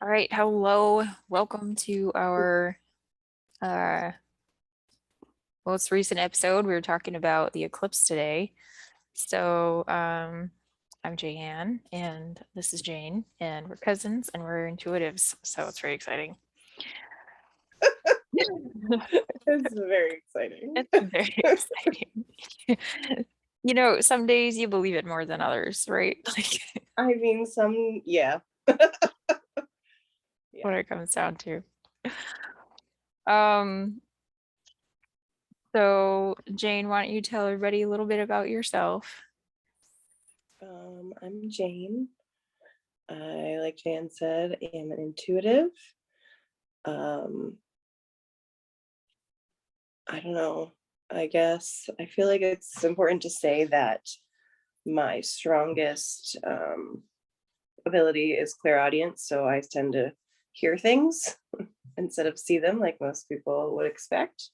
All right, hello. Welcome to our uh most recent episode. We were talking about the eclipse today. I'm Jayan and this is Jane, and we're cousins and we're intuitives, so it's very exciting. It's very exciting. It's very exciting. Some days you believe it more than others, right? Like I mean, yeah, what yeah. it comes down to. Um, so Jane, why don't you tell everybody a little bit about yourself? I'm Jane. I, like Jan said, am an intuitive. Um, I don't know. I guess I feel like it's important to say that my strongest ability is clairaudience, so I tend to hear things instead of see them, like most people would expect.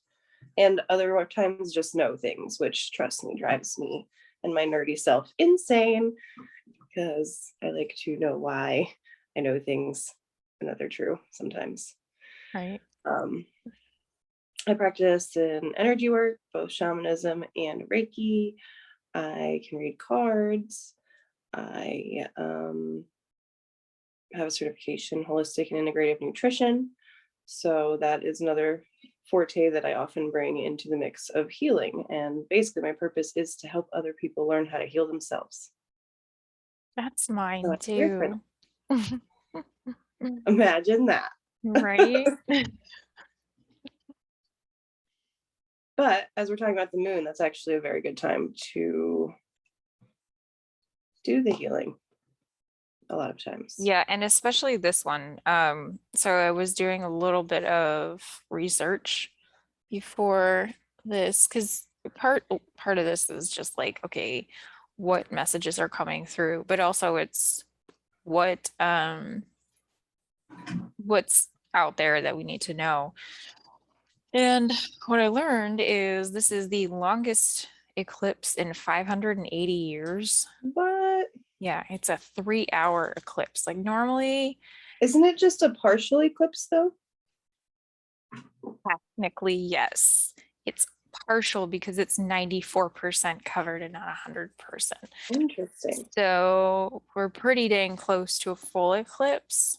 And other times just know things, which, trust me, drives me and my nerdy self insane because I like to know why I know things and that they're true sometimes. Right. um, I practice in energy work, both shamanism and Reiki. I can read cards. I have a certification holistic and integrative nutrition, so that is another forte that I often bring into the mix of healing. And basically, my purpose is to help other people learn how to heal themselves. That's So mine I'm here for too. that. Imagine that. Right? But as we're talking about the moon, that's actually a very good time to do the healing a lot of times. Yeah, and especially this one. So I was doing a little bit of research before this because part of this is just like, okay, what messages are coming through, but also it's what what's out there that we need to know. And what I learned is this is the longest eclipse in 580 years. But Yeah, it's a 3-hour eclipse. Like normally, isn't it just a partial eclipse though? technically, yes. It's partial because it's 94% covered and not 100%. Interesting. So we're pretty dang close to a full eclipse.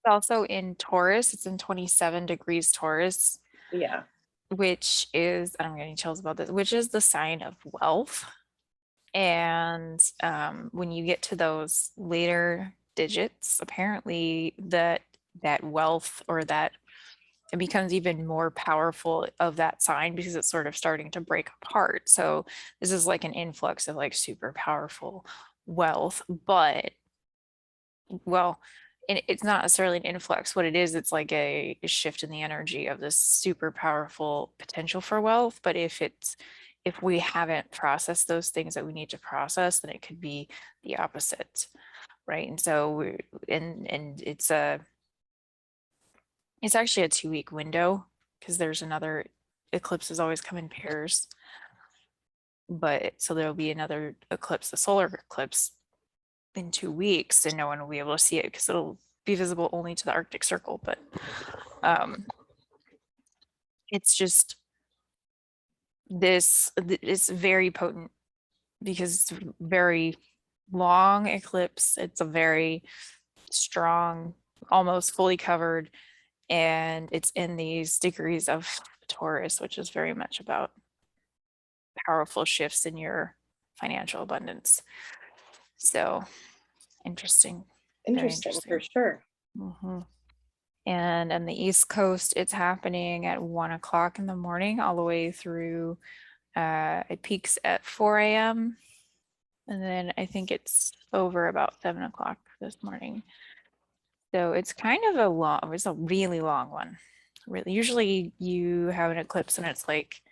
It's also in Taurus. It's in 27 degrees Taurus, Yeah. which is, I'm getting chills about this, which is the sign of wealth. And when you get to those later digits, apparently that wealth or that it becomes even more powerful of that sign because it's sort of starting to break apart. So this is like an influx of like super powerful wealth, but well, it's not necessarily an influx. What it is, it's like a shift in the energy of this super powerful potential for wealth. But if we haven't processed those things that we need to process, then it could be the opposite, right? And so and it's actually a 2-week window because there's another eclipses always come in pairs. But so there'll be another eclipse, a solar eclipse in 2 weeks, and no one will be able to see it because it'll be visible only to the Arctic Circle. But um, it's just it's very potent because it's a very long eclipse. It's a very strong, almost fully covered, and it's in these degrees of Taurus, which is very much about powerful shifts in your financial abundance. So interesting, very Interesting for interesting. sure. Mhm. And on the East Coast, it's happening at 1 o'clock in the morning, all the way through. It peaks at 4 a.m. And then I think it's over about 7 o'clock this morning. So it's kind of it's a really long one. Really, usually you have an eclipse and it's like,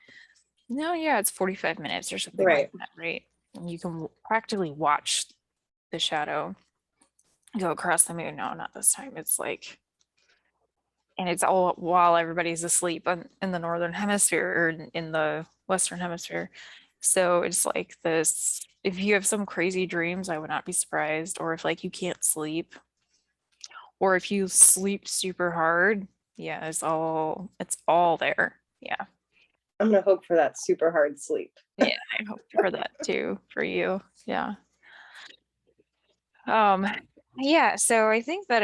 no, yeah, it's 45 minutes or something like Right. that, right? And you can practically watch the shadow go across the moon. No, not this time. It's like, and it's all while everybody's asleep in the northern hemisphere or in the western hemisphere. So it's like this. If you have some crazy dreams, I would not be surprised. Or if like you can't sleep, or if you sleep super hard, yeah, it's all there. Yeah. I'm gonna hope for that super hard sleep. Yeah, I hope for that too for you. Yeah. Um, yeah, so I think that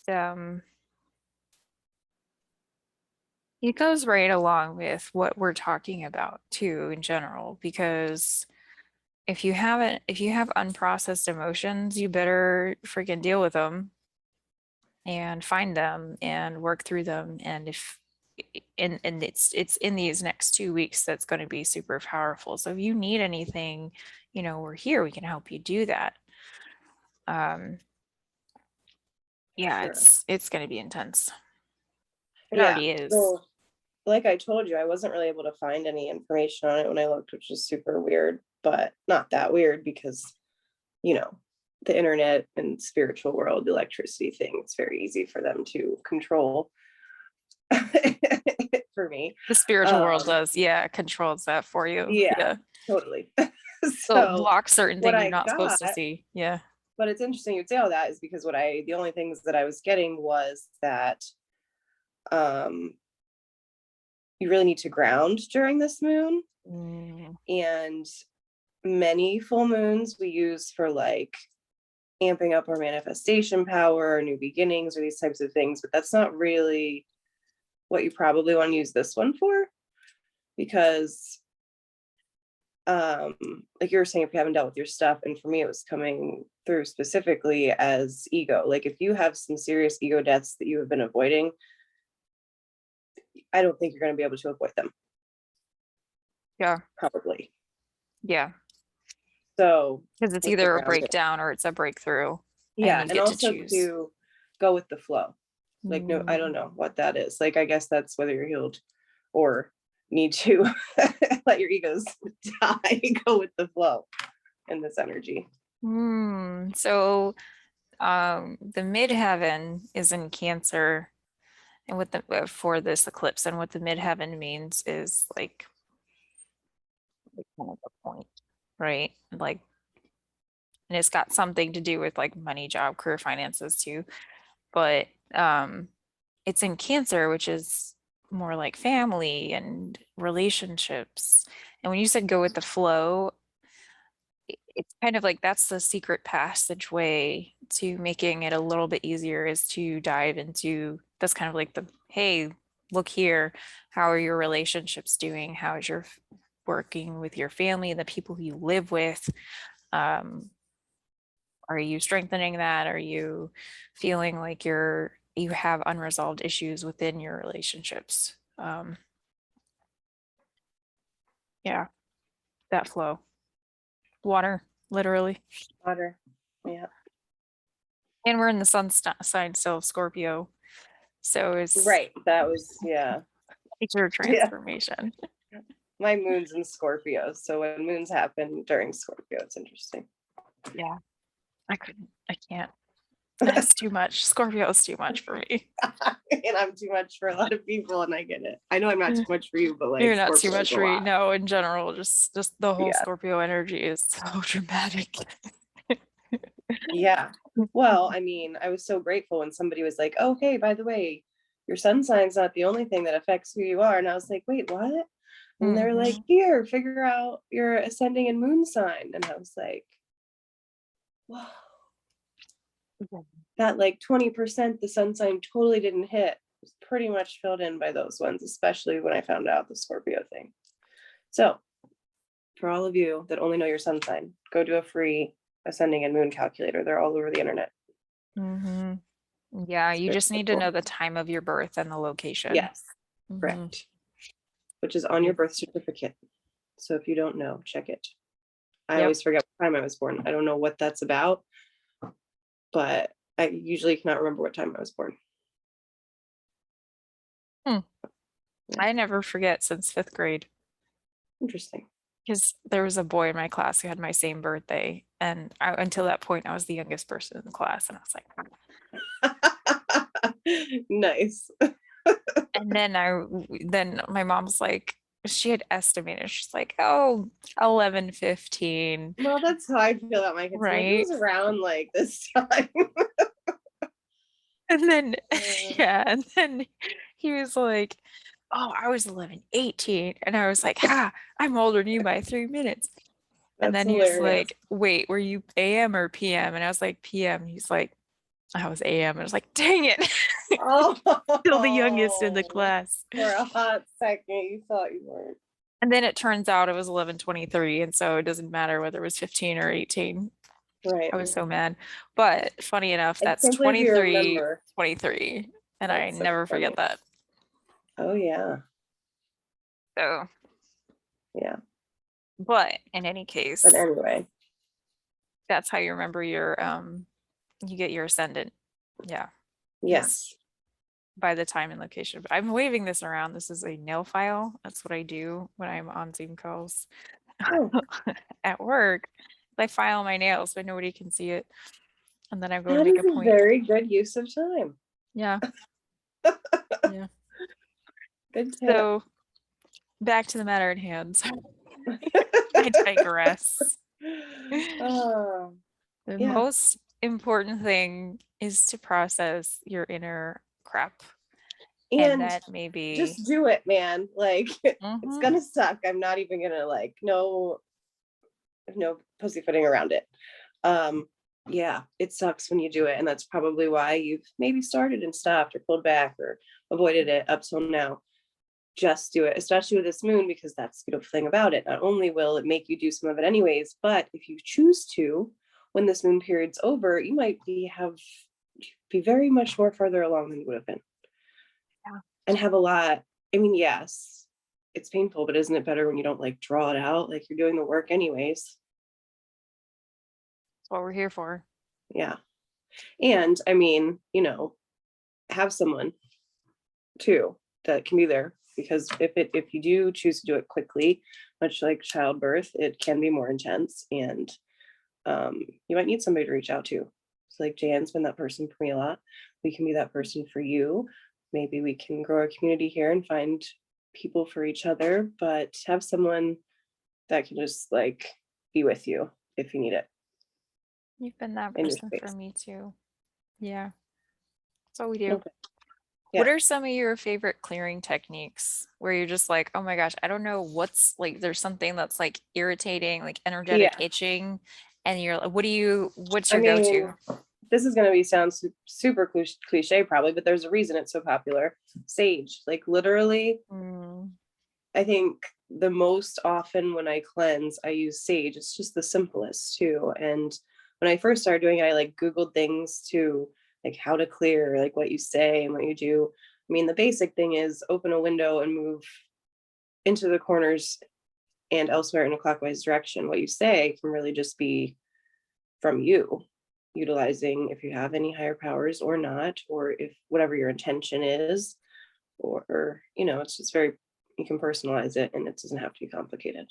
um it goes right along with what we're talking about too in general, because if you have unprocessed emotions, you better freaking deal with them and find them and work through them. And if and it's in these next 2 weeks that's going to be super powerful. So if you need anything, we're here, we can help you do that. Um, yeah, Sure. it's going to be intense. It Yeah. already is. Well, like I told you, I wasn't really able to find any information on it when I looked, which is super weird, but not that weird because, you know, the internet and spiritual world, the electricity thing, it's very easy for them to control for me. The spiritual world Um, does, yeah, controls that for you. yeah, Yeah. totally. So So block certain what things you're I not supposed got, to see. Yeah. but it's interesting you'd say all that is because the only things that I was getting was that um you really need to ground during this moon, Mm, and many full moons we use for like amping up our manifestation power or new beginnings or these types of things, but that's not really what you probably want to use this one for, because um like you were saying, if you haven't dealt with your stuff, and for me it was coming through specifically as ego. Like if you have some serious ego deaths that you have been avoiding, I don't think you're going to be able to avoid them, yeah. probably. Yeah. So Because it's with the either a grounding, breakdown or it's a breakthrough, and yeah, you and get to also choose. to go with the flow. Like, no, I don't Mm, know what that is. Like, I guess that's whether you're healed or need to let your egos die, go with the flow in this energy. So the midheaven is in Cancer, and with the for this eclipse, and what the midheaven means is like kind of the point, right? Like, and it's got something to do with like money, job, career, finances too. But it's in Cancer, which is more like family and relationships. And when you said go with the flow, it's kind of like that's the secret passageway to making it a little bit easier, is to dive into that's kind of like the, hey, look here, how are your relationships doing? How is your working with your family, the people who you live with? Um, are you strengthening that? Are you feeling like you have unresolved issues within your relationships? Yeah, that flow. Water, literally. Water. Yeah. And we're in the sun sign still of Scorpio. So it's Right. That was, yeah. major Yeah. transformation. My moon's in Scorpio. So when moons happen during Scorpio, it's interesting. Yeah, I can't. That's too much. Scorpio is too much for me. And I'm too much for a lot of people, and I get it. I know I'm not too much for you, but like You're not too Scorpio is much a for me. lot. No, in general, just the whole Yeah. Scorpio energy is so dramatic. Yeah. Well, I mean, I was so grateful when somebody was like, "Oh, hey, by the way, your sun sign's not the only thing that affects who you are." And I was like, "Wait, what?" And they're like, Mhm. "Here, figure out your ascending and moon sign." And I was like, "Wow, that like 20% the sun sign totally didn't hit was pretty much filled in by those ones, especially when I found out the Scorpio thing." So, for all of you that only know your sun sign, go do a free ascending and moon calculator. They're all over the internet. Mhm. Yeah, It's you very just need to know helpful. the time of your birth and the location. Yes, Mhm. correct. Which is on your Yep. birth certificate. So if you don't know, check it. I Yep. always forget what time I was born. I don't know what that's about, but I usually cannot remember what time I was born. Hmm. Yeah, I never forget since fifth grade, interesting. because there was a boy in my class who had my same birthday, and until that point, I was the youngest person in the class, and I was like, Nice. and then my mom's like, she had estimated, she's like, oh, 11:15, Well, that's how I feel about my kids. I'm like, it right? was around like this time. And then, Uh, yeah, and then he was like, oh, I was 11:18. And I was like, ha, I'm older than you by 3 minutes. And that's then he's hilarious. like, wait, were you AM or PM? And I was like, PM. He's like, I was AM. And I was like, dang it. Still the youngest in the Oh, class. for a hot second, you thought you weren't. And then it turns out it was 11:23. And so it doesn't matter whether it was 15 or 18. Right. I was so mad. But funny enough, I that's can't believe you 23, remember. 23. And I That's so never forget funny. that. Oh, yeah. So, Yeah. but in any But case, anyway, that's how you remember your you get your ascendant. Yeah, is yes. by the time and location. But I'm waving this around. This is a nail file. That's what I do when I'm on Zoom calls Oh, at work. I file my nails so nobody can see it. And then I go to that make is a a point. very good use of time. Yeah. Yeah. Good tip. So back to the matter at hand. I digress. Oh, The yeah. most important thing is to process your inner crap. And And that may be, just do it, man. Like it's mhm, gonna suck. I'm not even gonna like no pussyfooting around it. Um, yeah, it sucks when you do it, and that's probably why you've maybe started and stopped or pulled back or avoided it up till now. Just do it, especially with this moon, because that's the beautiful thing about it. Not only will it make you do some of it anyways, but if you choose to, when this moon period's over, you might be very much more further along than you would have been yeah, and have a lot. I mean, yes, it's painful, but isn't it better when you don't like draw it out? Like you're doing the work anyways. that's what we're here for. Yeah. And I mean, have someone too that can be there because if you do choose to do it quickly, much like childbirth, it can be more intense and you might need somebody to reach out to. So like Jan's been that person for me a lot. We can be that person for you. Maybe we can grow a community here and find people for each other, but have someone that can just like be with you if you need it You've been that in your person for space. me too. Yeah, that's what we do. Okay. What Yeah. are some of your favorite clearing techniques where you're just like, oh my gosh, I don't know what's like, there's something that's like irritating, like energetic Yeah. itching, and you're like, what's I your mean, go-to? this is going to be sound super cliche probably, but there's a reason it's so popular. Sage, like literally, Mm, I think the most often when I cleanse, I use sage. It's just the simplest too. And when I first started doing it, I like Googled things to like how to clear, like what you say and what you do. I mean, the basic thing is open a window and move into the corners and elsewhere in a clockwise direction. What you say can really just be from you, utilizing if you have any higher powers or not, or if whatever your intention is, or it's just very, you can personalize it and it doesn't have to be complicated.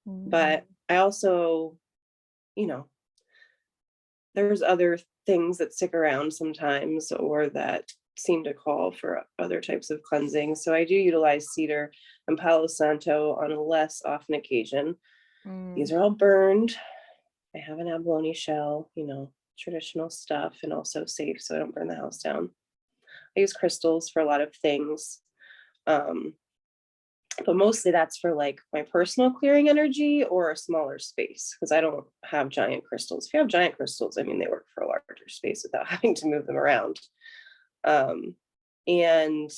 mm, But I also, you know, there's other things that stick around sometimes or that seem to call for other types of cleansing. So I do utilize cedar and Palo Santo on a less often occasion. mm, These are all burned. I have an abalone shell, traditional stuff and also safe so I don't burn the house down. I use crystals for a lot of things. Um, but mostly that's for like my personal clearing energy or a smaller space because I don't have giant crystals. If you have giant crystals, I mean, they work for a larger space without having to move them around. Um, and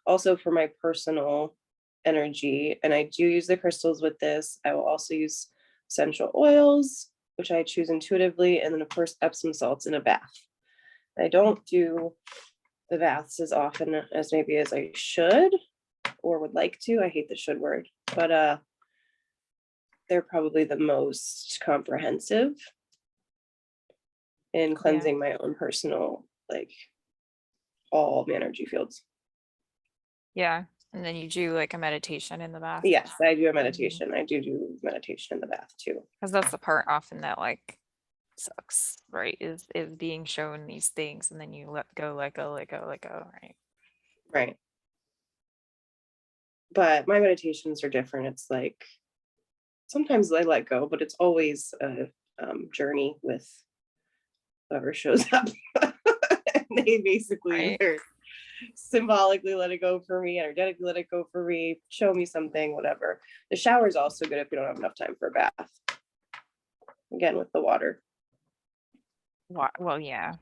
also for my personal energy, and I do use the crystals with this, I will also use essential oils, which I choose intuitively, and then of course Epsom salts in a bath. I don't do the baths as often as maybe as I should or would like to. I hate the should word, but they're probably the most comprehensive in yeah, cleansing my own personal, like all energy fields. yeah. And then you do like a meditation in the bath. Yes, I do a Because meditation. I do meditation in the bath too. that's the part often that like sucks, right? Is being shown these things and then you let go, let go, let go, let go, right? Right. but my meditations are different. It's like sometimes I let go, but it's always a journey with whoever shows up. And they basically Right. either symbolically let it go for me, energetically let it go for me, show me something, whatever. The shower is also good if you don't have enough time for a bath. Again, with the water. Well, yeah.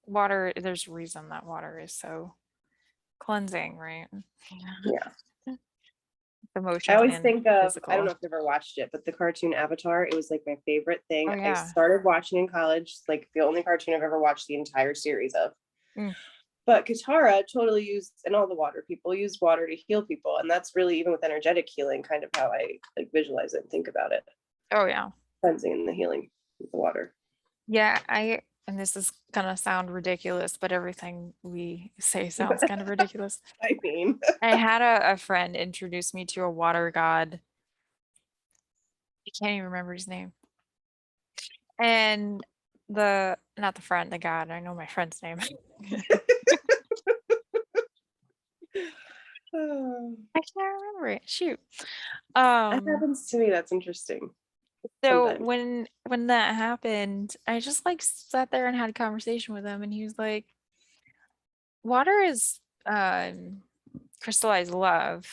Water, there's a reason that water is so cleansing, right? Yeah. I Emotional always and think of, I don't physical. know if you've ever watched it, but the cartoon Avatar, it was like my favorite thing. Oh I yeah. started watching in college, it's like the only cartoon I've ever watched the entire series of. Mm. But Katara totally used, and all the water people use water to heal people. And that's really, even with energetic healing, kind of how I like visualize it and think about it. Oh yeah. Cleansing and the healing with the water. Yeah, and this is gonna sound ridiculous, but everything we say sounds kind of ridiculous. I mean, I had a friend introduce me to a water god. I can't even remember his name. And not the friend, the god. I know my friend's name. I can't remember it. Shoot. that Um, happens to me. That's interesting so sometimes. when that happened, I just like sat there and had a conversation with him, and he was like, water is crystallized love,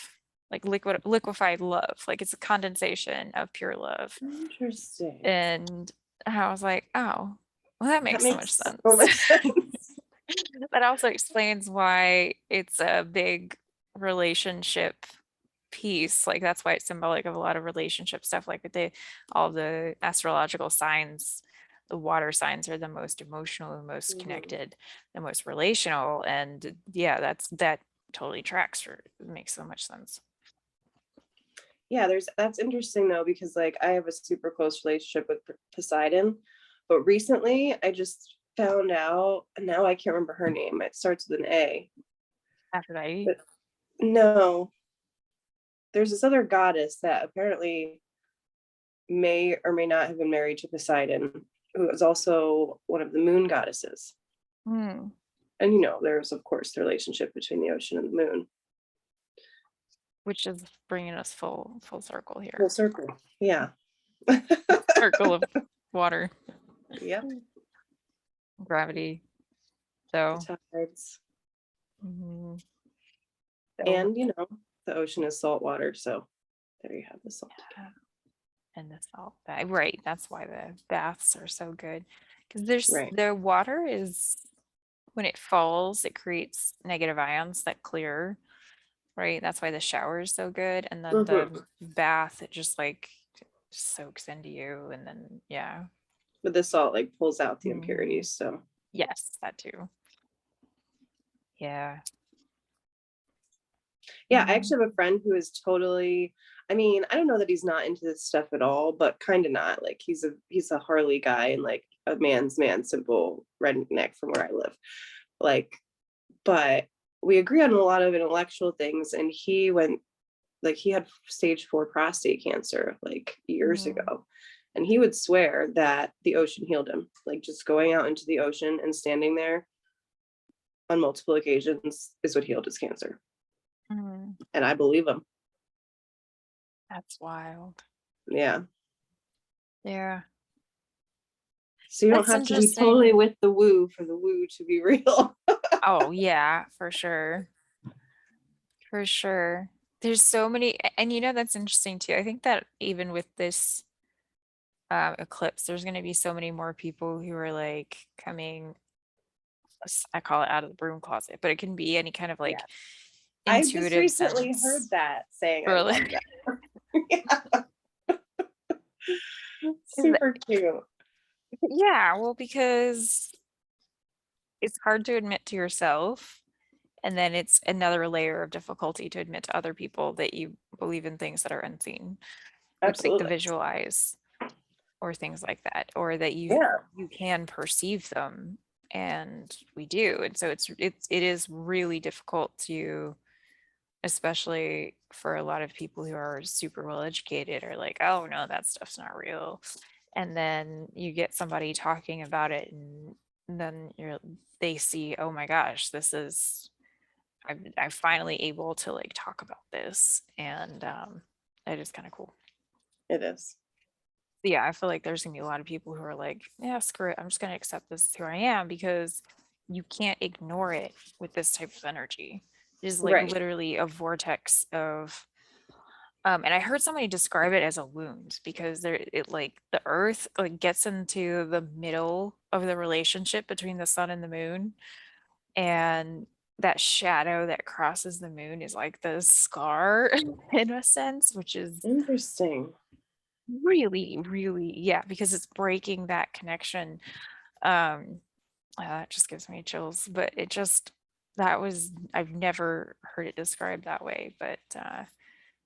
like liquefied love, like it's a condensation of pure love. Interesting. And I was like, oh, well, that That makes so much makes so sense. much sense. That also explains why it's a big relationship piece. Like that's why it's symbolic of a lot of relationship stuff. Like all the astrological signs, the water signs are the most emotional, the most Mhm. connected, the most relational. And yeah, that totally tracks for it makes so much sense. Yeah, that's interesting though, because like I have a super close relationship with Poseidon, but recently I just found out, and now I can't remember her name. It starts with an A. Aphrodite. But no, there's this other goddess that apparently may or may not have been married to Poseidon, who is also one of the moon goddesses. Hmm. And you know, there's of course the relationship between the ocean and the moon. Which is bringing us full circle Full here. circle. Yeah. Circle of water, Yep. gravity. So, The tides. mhm. So And you know, the ocean is salt water, so there you have the salt yeah, again. and the salt bath. Right. That's why the baths are so good. Because there's Right. the water is when it falls, it creates negative ions that clear, right? That's why the shower is so good. And then Hmm. the bath, it just like soaks into you. And then yeah. But the salt like pulls out the Mhm. impurities. So Yes, that too. Yeah. yeah, I Mhm. actually have a friend who is totally, I mean, I don't know that he's not into this stuff at all, but kind of not. Like he's a Harley guy and like a man's man, simple redneck from where I live. Like, but we agree on a lot of intellectual things. And he went, like he had stage 4 prostate cancer like years Mhm. ago. And he would swear that the ocean healed him, like just going out into the ocean and standing there on multiple occasions is what healed his cancer. Mhm. And I believe him. That's wild. Yeah. Yeah. So you don't That's have to be interesting. totally with the woo for the woo to be real. Oh, yeah, for sure. For sure. There's so many, and that's interesting too. I think that even with this eclipse, there's going to be so many more people who are like coming, I call it out of the broom closet, but it can be any kind of Yeah. like I just intuitive recently heard sense. that saying I Really? love that. Yeah. Is Super cute. Yeah, well, because it's hard to admit to yourself. And then it's another layer of difficulty to admit to other people that you believe in things that are unseen, like the Absolutely. visual eyes or things like that, or that Yeah. you can perceive them, and we do. And so it is really difficult to, especially for a lot of people who are super well educated, are like, oh no, that stuff's not real. And then you get somebody talking about it, and then they see, oh my gosh, this is I'm finally able to like talk about this, and it is kind of cool. It is. Yeah, I feel like there's gonna be a lot of people who are like, yeah, screw it, I'm just gonna accept this is who I am, because you can't ignore it with this type of energy. It is like Right. literally a vortex of and I heard somebody describe it as a wound, because there it like the earth like gets into the middle of the relationship between the sun and the moon, and that shadow that crosses the moon is like the scar in a sense, which is Interesting. really, really, yeah, because it's breaking that connection. Um, it just gives me chills, but it just that was I've never heard it described that way, but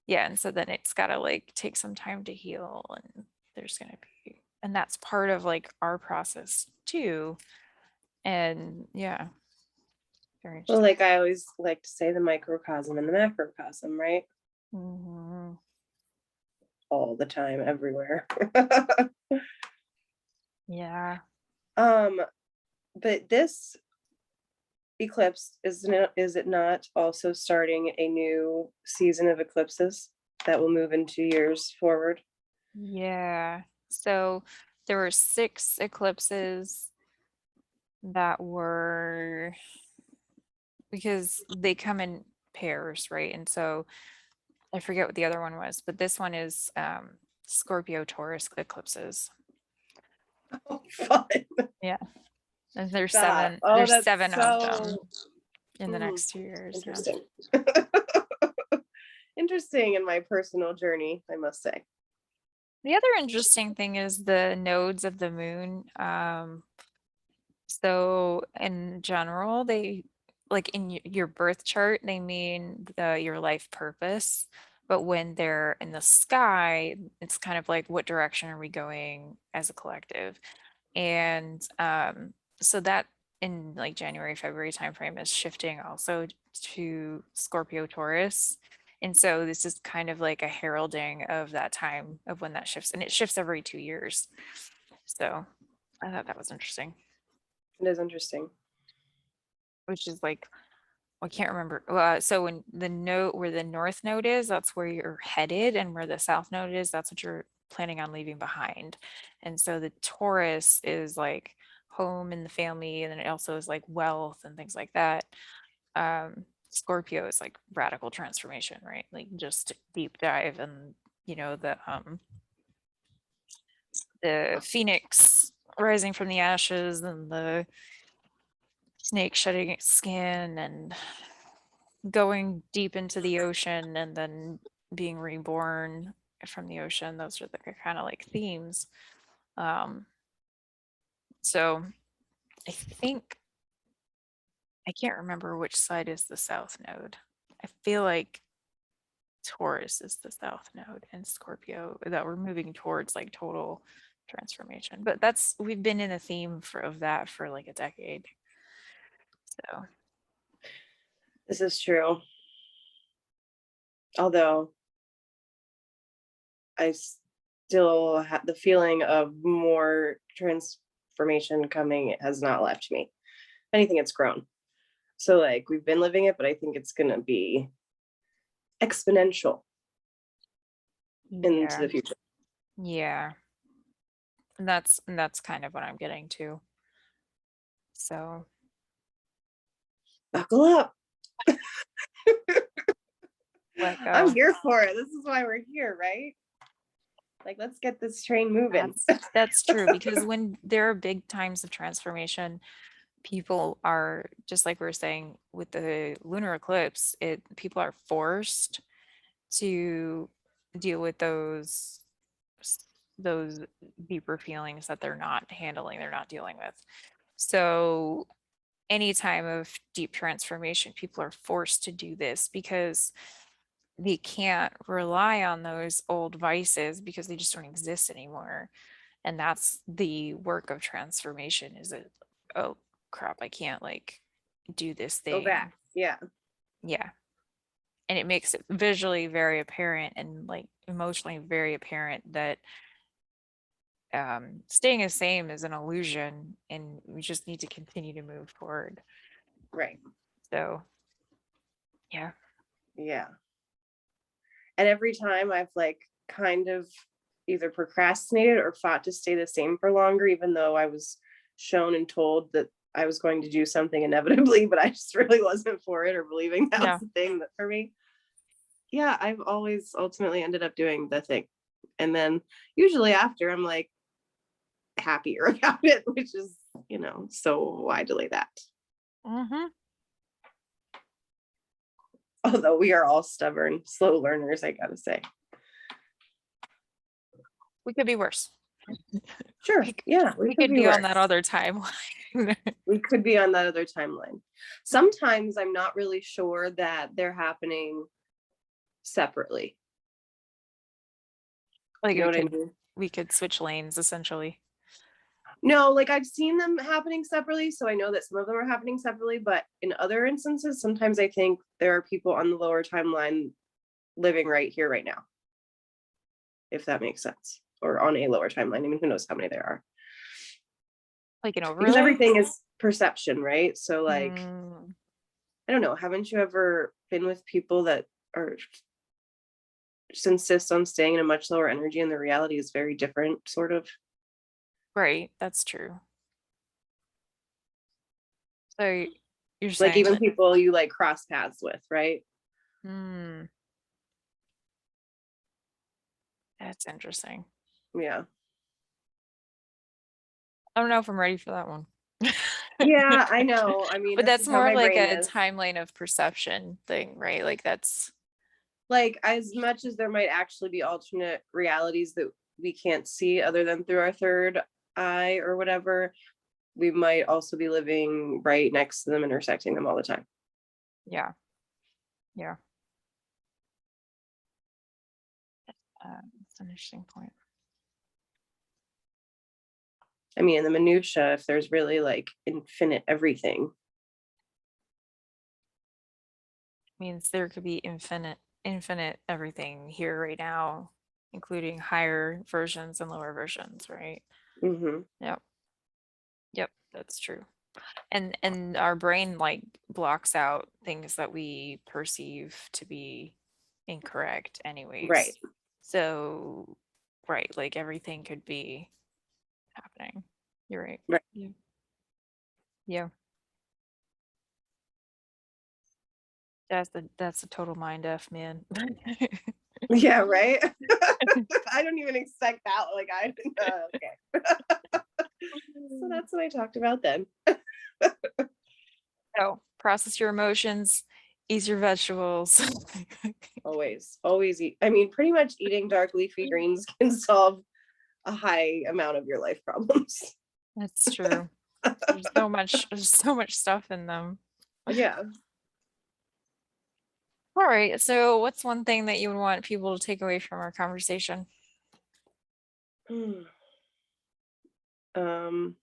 yeah, and so then it's gotta like take some time to heal, and there's gonna be, and that's part of like our process too. And yeah, very Well, interesting. like I always like to say, the microcosm and the macrocosm, right? Mhm. All the time, everywhere. Yeah. um, but this eclipse is it not also starting a new season of eclipses that will move in 2 years forward? Yeah. So there were 6 eclipses that were, because they come in pairs, right? And so I forget what the other one was, but this one is Scorpio Taurus eclipses. Oh, fun. Yeah. And there's Stop. 7, Oh, there's that's 7 of them so in the mm, next 2 years. Yeah. interesting. Interesting in my personal journey, I must say. The other interesting thing is the nodes of the moon. So in general, they like in your birth chart, they mean your life purpose. But when they're in the sky, it's kind of like what direction are we going as a collective? And so that in like January, February timeframe is shifting also to Scorpio Taurus. And so this is kind of like a heralding of that time of when that shifts. And it shifts every 2 years. So I thought that was interesting, It is interesting. which is like, I can't remember. So when the node where the north node is, that's where you're headed, and where the south node is, that's what you're planning on leaving behind. And so the Taurus is like home and the family, and then it also is like wealth and things like that. Scorpio is like radical transformation, right? Like just deep dive, and the phoenix rising from the ashes, and the snake shedding its skin, and going deep into the ocean, and then being reborn from the ocean. Those are the kind of like themes. Um, so I think I can't remember which side is the south node. I feel like Taurus is the south node, and Scorpio, that we're moving towards like total transformation. But that's we've been in a theme of that for like a decade. So This is true. Although I still have the feeling of more transformation coming. It has not left me. If anything, it's grown. So like we've been living it, but I think it's gonna be exponential into yeah, the future. yeah. And that's kind of what I'm getting to. So Buckle up. let I'm go. here for it. This is why we're here, right? Like, let's get this train moving. That's true, because when there are big times of transformation, people are just like we were saying with the lunar eclipse, people are forced to deal with those deeper feelings that they're not handling, they're not dealing with. So any time of deep transformation, people are forced to do this because they can't rely on those old vices because they just don't exist anymore. And that's the work of transformation, is it, oh crap, I can't like do this Go thing. back. Yeah. Yeah. And it makes it visually very apparent and like emotionally very apparent that staying the same is an illusion, and we just need to continue to move forward. Right. So Yeah. Yeah. And every time I've like kind of either procrastinated or fought to stay the same for longer, even though I was shown and told that I was going to do something inevitably, but I just really wasn't for it or believing that was Yeah. the thing that for me. Yeah, I've always ultimately ended up doing the thing. And then usually after I'm like happier about it, which is, so why delay that? Mm-hmm. Although we are all stubborn, slow learners, I gotta say. We could be worse. Sure. Yeah, we We could could be be on that worse. other timeline. We could be on that other timeline. Sometimes I'm not really sure that they're happening separately. Like You know what I mean? we could switch lanes essentially. No, like I've seen them happening separately, so I know that some of them are happening separately, but in other instances, sometimes I think there are people on the lower timeline living right here, right now, if that makes sense, or on a lower timeline. I mean, who knows how many there are? Like an Because overlay? everything is perception, right? So, like, Mm, I don't know. Haven't you ever been with people that are just insist on staying in a much lower energy and the reality is very different, sort of? right, that's true. So you're Like saying even that, people you like cross paths with, right? hmm, that's interesting. Yeah. I don't know if I'm ready for that one. Yeah, I know. I mean, But that's that's just how more my like brain a is. timeline of perception thing, right? Like that's Like, as much as there might actually be alternate realities that we can't see other than through our third eye or whatever, we might also be living right next to them, intersecting them all the time. yeah, yeah. That's an interesting point. I mean, in the minutia, if there's really like infinite everything. Means there could be infinite everything here right now, including higher versions and lower versions, right? Hmm. Yep. Yep, that's true. And our brain like blocks out things that we perceive to be incorrect Right. anyways. So, right, like everything could be happening. You're right. Right. Yeah. Yeah. That's a total mind F, man. Yeah, right. I don't even expect that. Like, okay. So that's what I talked about then. So process your emotions, eat your vegetables. Always, always eat. I mean, pretty much eating dark leafy greens can solve a high amount of your life problems. That's true. There's so much stuff in them. Yeah. All right. So what's one thing that you would want people to take away from our conversation? Hmm. Um,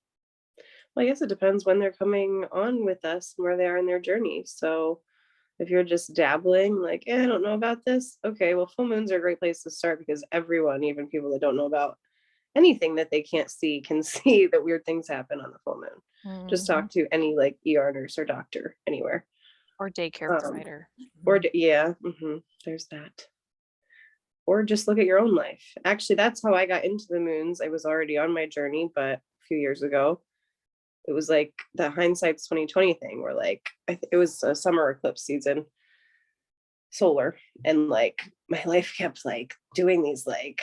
well, I guess it depends when they're coming on with us and where they are in their journey. So if you're just dabbling, like, I don't know about this. Okay, well, full moons are a great place to start because everyone, even people that don't know about anything that they can't see, can see that weird things happen on the full moon. Just Mhm. talk to any like ER nurse or doctor anywhere. Or daycare Um, provider. or Mhm. yeah, there's that. Or just look at your own life. Actually, that's how I got into the moons. I was already on my journey, but a few years ago, it was like the hindsight's 2020 thing where like it was a summer eclipse season, solar, and like my life kept like doing these like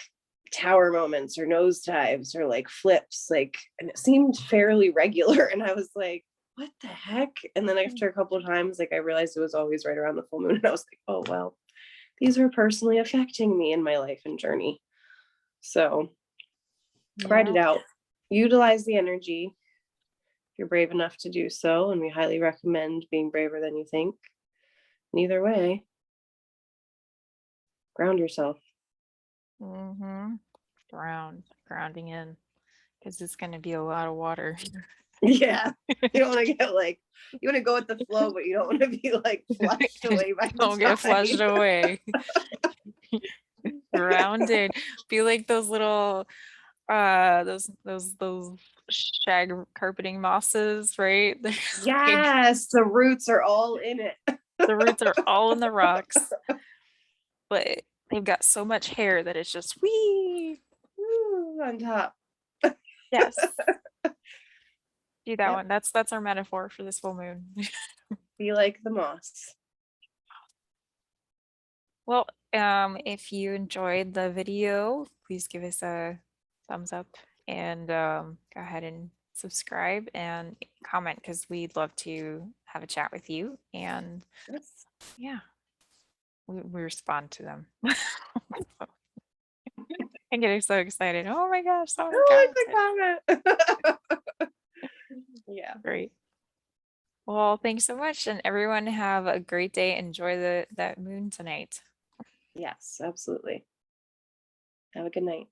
tower moments or nosedives or like flips, like, and it seemed fairly regular. And I was like, what the heck? And then after a couple of times, like I realized it was always right around the full moon. And I was like, oh well, these are personally affecting me in my life and journey. So write it Yeah. out, utilize the energy if you're brave enough to do so. And we highly recommend being braver than you think. And either way, ground yourself. Mm-hmm. Grounding in, because it's going to be a lot of water. Yeah. You don't want to get like, you want to go with the flow, but you don't want to be like flushed away by the Don't get flushed tide. away. Grounded. Be like those little those shag carpeting mosses, right? They're like Yes, the roots are all in it. The roots are all in the rocks, but they've got so much hair that it's just wee. Woo, on top. Yes. Do that Yep. one. That's our metaphor for this full moon. Be like the moss. Well, if you enjoyed the video, please give us a thumbs up and go ahead and subscribe and comment because we'd love to have a chat with you. And Yes. yeah, we respond to them. I'm getting so excited. Oh my gosh, someone I like commented. the comment. Yeah. Great. Well, thanks so much. And everyone have a great day. Enjoy that moon tonight. Yes, absolutely. Have a good night.